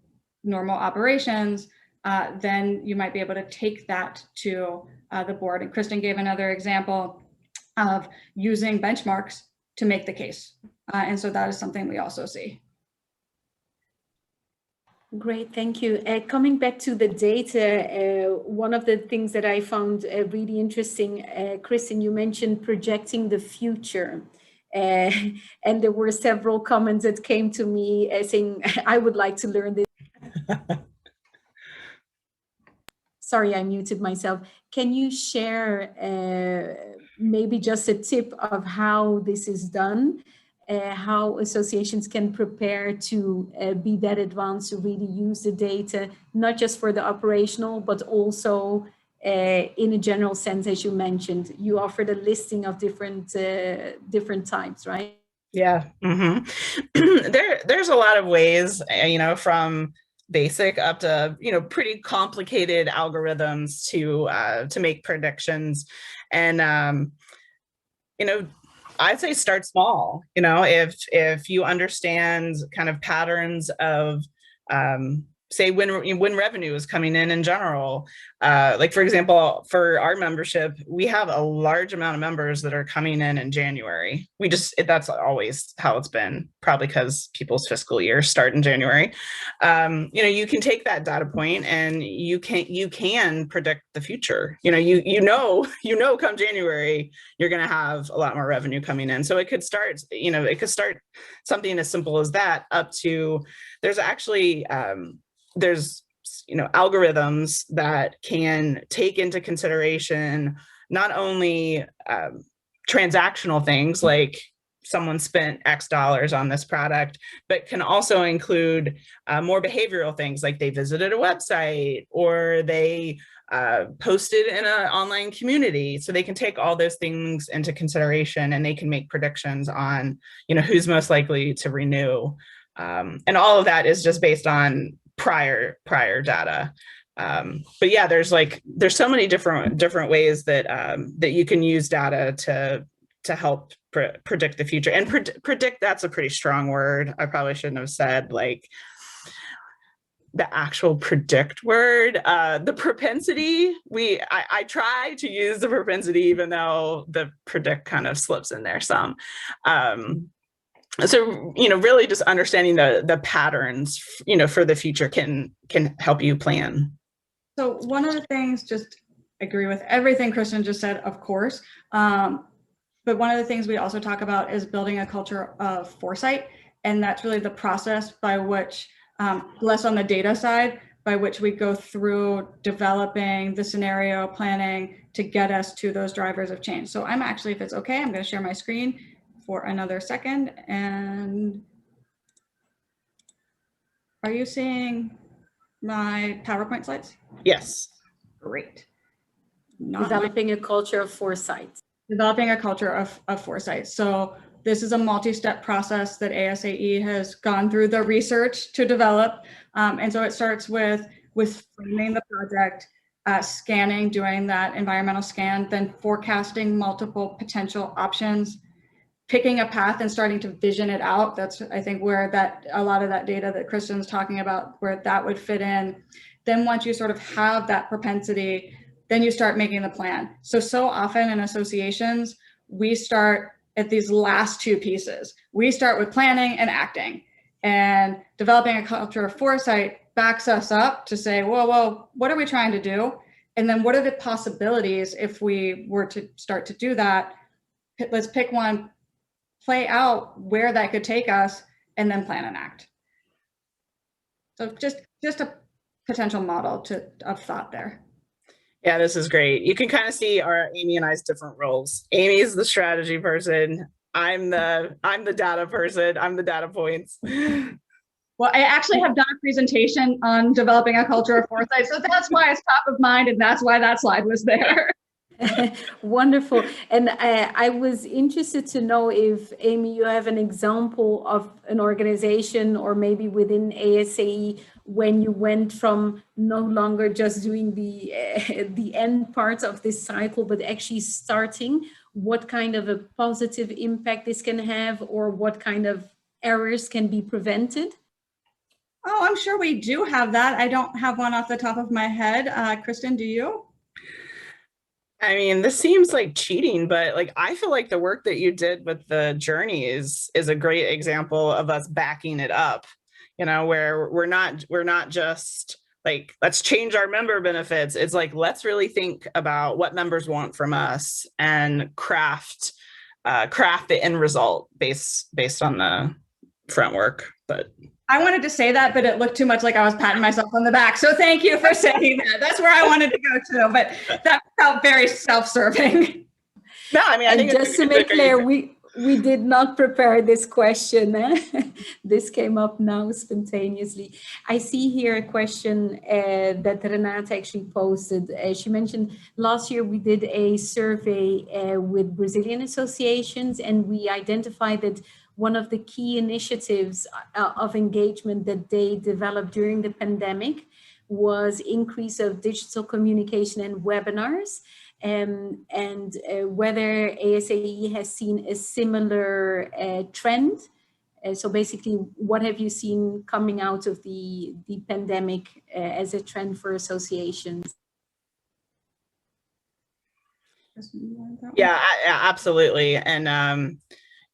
normal operations, then you might be able to take that to the board. And Christin gave another example of using benchmarks to make the case. And so that is something we also see. Great, thank you. Coming back to the data, one of the things that I found really interesting, Christin, you mentioned projecting the future. And there were several comments that came to me saying, I would like to learn this. Sorry, I muted myself. Can you share maybe just a tip of how this is done? How associations can prepare to be that advanced to really use the data, not just for the operational, but also in a general sense, as you mentioned. You offered a listing of different types, right? Yeah. There's a lot of ways, from basic up to, pretty complicated algorithms to make predictions. And, I'd say start small. If you understand kind of patterns of, say when revenue is coming in general, like for example, for our membership, we have a large amount of members that are coming in January. That's always how it's been, probably because people's fiscal years start in January. You can take that data point and you can predict the future. Come January, you're going to have a lot more revenue coming in. So it could start something as simple as that up to, there's actually, algorithms that can take into consideration not only transactional things like someone spent X dollars on this product, but can also include more behavioral things like they visited a website or they posted in an online community. So they can take all those things into consideration and they can make predictions on, who's most likely to renew. And all of that is just based on prior data. But yeah, there's so many different ways that you can use data to help predict the future. And predict, that's a pretty strong word. I probably shouldn't have said the actual predict word. The propensity, I try to use the propensity, even though the predict kind of slips in there some. So, really just understanding the patterns, for the future can help you plan. So one of the things, just agree with everything Christin just said, of course. But one of the things we also talk about is building a culture of foresight. And that's really the process by which, less on the data side, by which we go through developing the scenario planning to get us to those drivers of change. So I'm actually, if it's okay, I'm going to share my screen for another second. And are you seeing my PowerPoint slides? Yes. Great. Developing a culture of foresight. Developing a culture of foresight. So this is a multi-step process that ASAE has gone through the research to develop. And so it starts with framing the project, scanning, doing that environmental scan, then forecasting multiple potential options, picking a path and starting to vision it out. That's, I think, where a lot of that data that Christin's talking about, where that would fit in. Then once you sort of have that propensity, then you start making the plan. So often in associations, we start at these last two pieces. We start with planning and acting, and developing a culture of foresight backs us up to say, whoa, what are we trying to do? And then what are the possibilities if we were to start to do that? Let's pick one, play out where that could take us, and then plan and act. So just a potential model of thought there. Yeah, this is great. You can kind of see Amy and I's different roles. Amy's the strategy person. I'm the data person. I'm the data points. Well, I actually have done a presentation on developing a culture of foresight, so that's why it's top of mind, and that's why that slide was there. Wonderful. And I was interested to know if, Amy, you have an example of an organization or maybe within ASAE when you went from no longer just doing the end parts of this cycle, but actually starting, what kind of a positive impact this can have, or what kind of errors can be prevented? Oh, I'm sure we do have that. I don't have one off the top of my head. Christin, do you? I mean, this seems like cheating, but like I feel like the work that you did with the journey is a great example of us backing it up, you know, where we're not just like, let's change our member benefits. It's like, let's really think about what members want from us and craft the end result based on the front work. But I wanted to say that, but it looked too much like I was patting myself on the back. So thank you for saying that. That's where I wanted to go to, but that felt very self-serving. No, I mean, I think just to make clear, we did not prepare this question. This came up now spontaneously. I see here a question that Renata actually posted. She mentioned last year we did a survey with Brazilian associations, and we identified that one of the key initiatives of engagement that they developed during the pandemic was increase of digital communication and webinars. And whether ASAE has seen a similar trend. So basically, what have you seen coming out of the pandemic as a trend for associations? Yeah, absolutely. And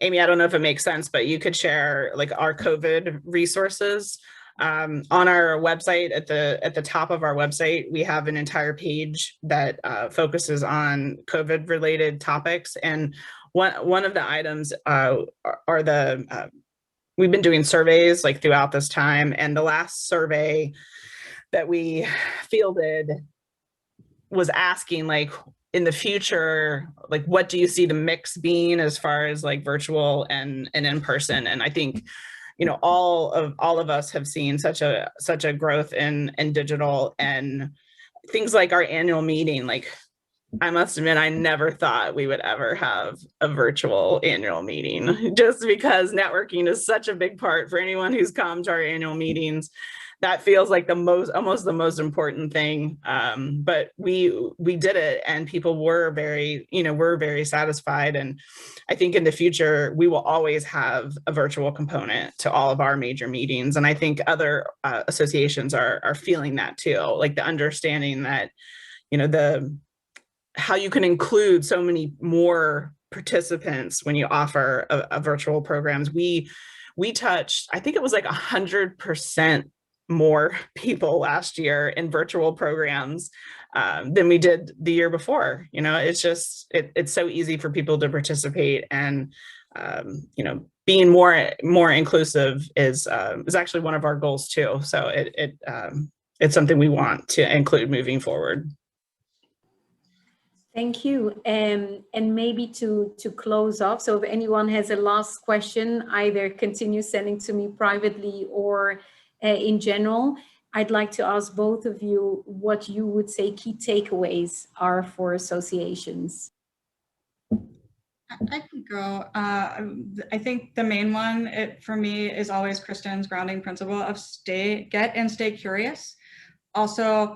Amy, I don't know if it makes sense, but you could share like our COVID resources. On our website, at the top of our website, we have an entire page that focuses on COVID related topics. And one of the items are the, we've been doing surveys like throughout this time. And the last survey that we fielded was asking like, in the future, like, what do you see the mix being as far as like virtual and in person? And I think, you know, all of us have seen such a growth in digital, and things like our annual meeting. Like, I must admit, I never thought we would ever have a virtual annual meeting, just because networking is such a big part for anyone who's come to our annual meetings. That feels like almost the most important thing. But we did it, and people were very satisfied. And I think in the future, we will always have a virtual component to all of our major meetings. And I think other associations are feeling that too, like the understanding that, you know, how you can include so many more participants when you offer a virtual programs. We touched, I think it was like 100% more people last year in virtual programs than we did the year before. You know, it's just, it's so easy for people to participate, and you know, being more inclusive is actually one of our goals too. So it's something we want to include moving forward. Thank you. And maybe to close off, so if anyone has a last question, either continue sending to me privately or in general, I'd like to ask both of you what you would say key takeaways are for associations. I can go. I think the main one for me is always Christin's grounding principle of get and stay curious. Also,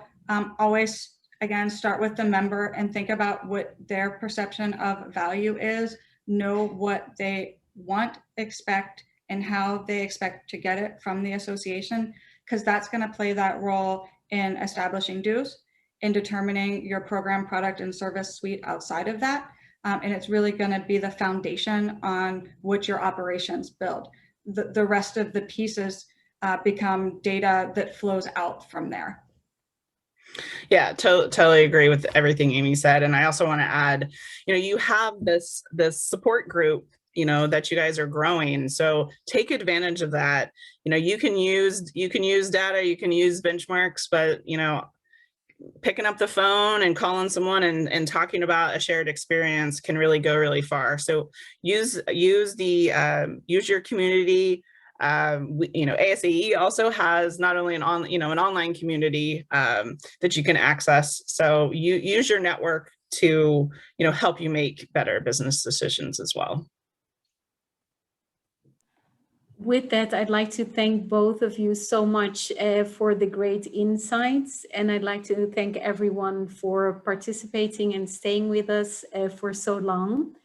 always, again, start with the member and think about what their perception of value is, know what they want, expect, and how they expect to get it from the association, because that's going to play that role in establishing dues, in determining your program, product, and service suite outside of that. And it's really going to be the foundation on which your operations build. The rest of the pieces become data that flows out from there. Yeah, totally agree with everything Amy said. And I also want to add, you know, you have this support group, you know, that you guys are growing. So take advantage of that. You know, you can use data, you can use benchmarks, but, you know, picking up the phone and calling someone and talking about a shared experience can really go really far. So use your community. You know, ASAE also has not only an online community that you can access. So you use your network to, help you make better business decisions as well. With that, I'd like to thank both of you so much for the great insights. And I'd like to thank everyone for participating and staying with us for so long.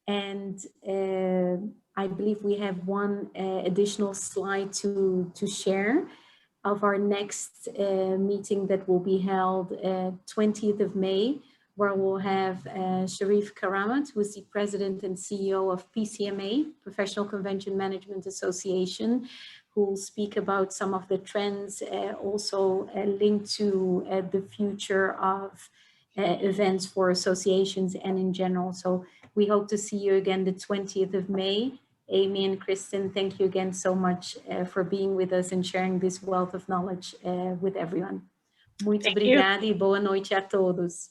And I believe we have one additional slide to share of our next meeting that will be held 20th of May, where we'll have Sharif Karamat, who is the President and CEO of PCMA, Professional Convention Management Association, who will speak about some of the trends also linked to the future of events for associations and in general. So we hope to see you again the 20th of May. Amy and Christin, thank you again so much for being with us and sharing this wealth of knowledge with everyone. Muito obrigada e boa noite a todos.